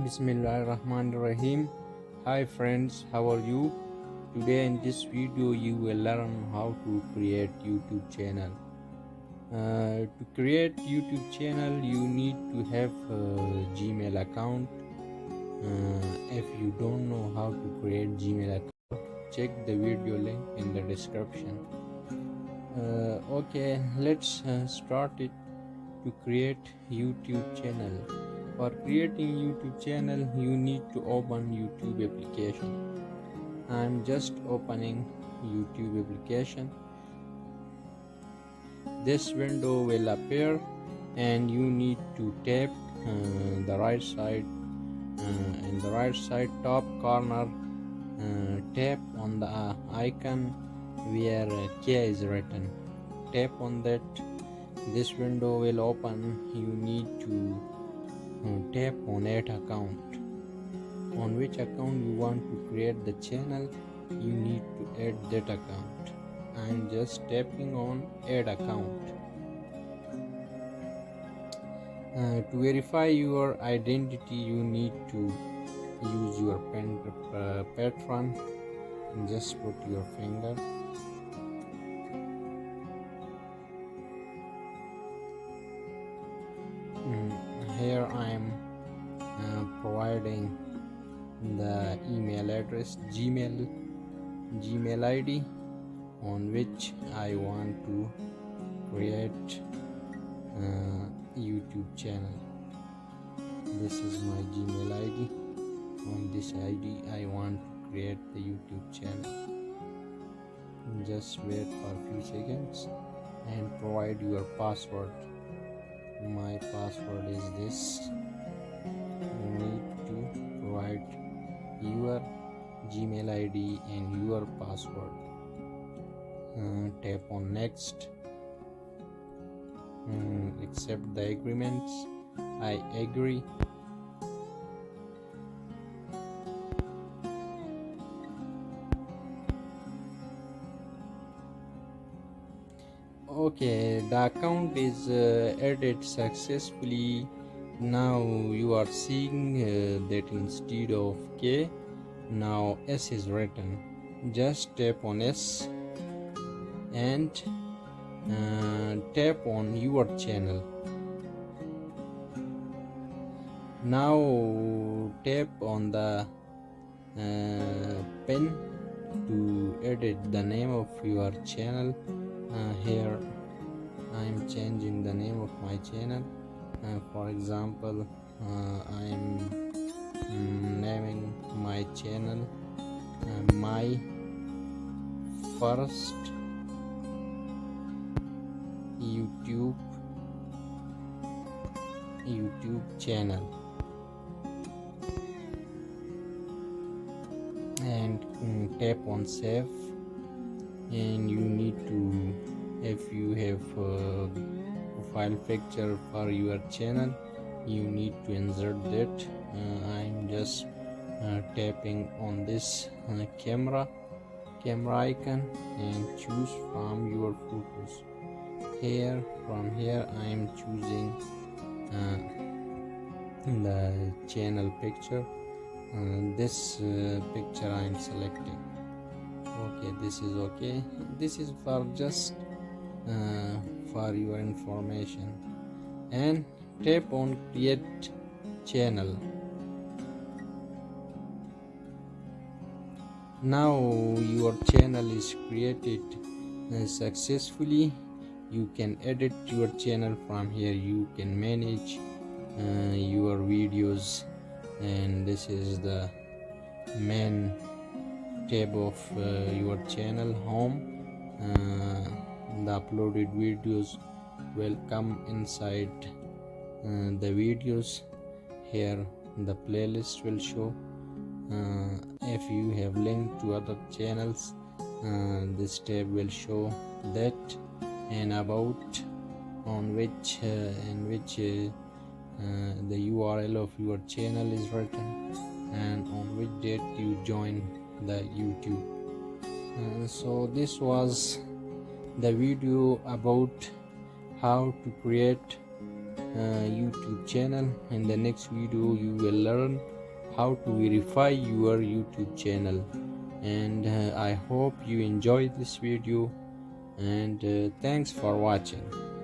Bismillahirrahmanirrahim. Hi friends, how are you? Today in this video you will learn how to create YouTube channel. To create YouTube channel you need to have a Gmail account. If you don't know how to create Gmail account, check the video link in the description. Okay, let's start it. To create YouTube channel. For creating YouTube channel you need to open YouTube application. I'm just opening YouTube application. This window will appear and you need to tap the right side in the right side top corner, tap on the icon where K is written. Tap on that. This window will open. You need to tap on add account. On which account you want to create the channel, you need to add that account. I'm just tapping on add account. To verify your identity you need to use your patron. Just put your finger. Here I am providing the email address Gmail ID on which I want to create YouTube channel. This is my Gmail ID. On this ID I want to create the YouTube channel. Just wait for a few seconds and provide your password. My password is this. You need to provide your Gmail ID and your password. Tap on next. Accept the agreements. I agree. Okay, the account is added successfully. Now you are seeing that instead of K, now S is written. Just tap on S and tap on your channel. Now tap on the pen to edit the name of your channel. Here I am changing the name of my channel. For example, I am naming my channel my first YouTube channel, and tap on save. And you need to, if you have a profile picture for your channel, you need to insert that. I'm just tapping on this camera icon and choose from your photos. From here I am choosing the channel picture. This picture I am selecting. Okay, this is okay. This is for just for your information. And tap on create channel. Now your channel is created successfully. You can edit your channel from here. You can manage your videos, and this is the main tab of your channel home. The uploaded videos will come inside the videos. Here the playlist will show. If you have linked to other channels, this tab will show that, and about on which the URL of your channel is written, and on which date you join the YouTube. So this was the video about how to create YouTube channel. In the next video you will learn how to verify your YouTube channel. And I hope you enjoyed this video, and thanks for watching.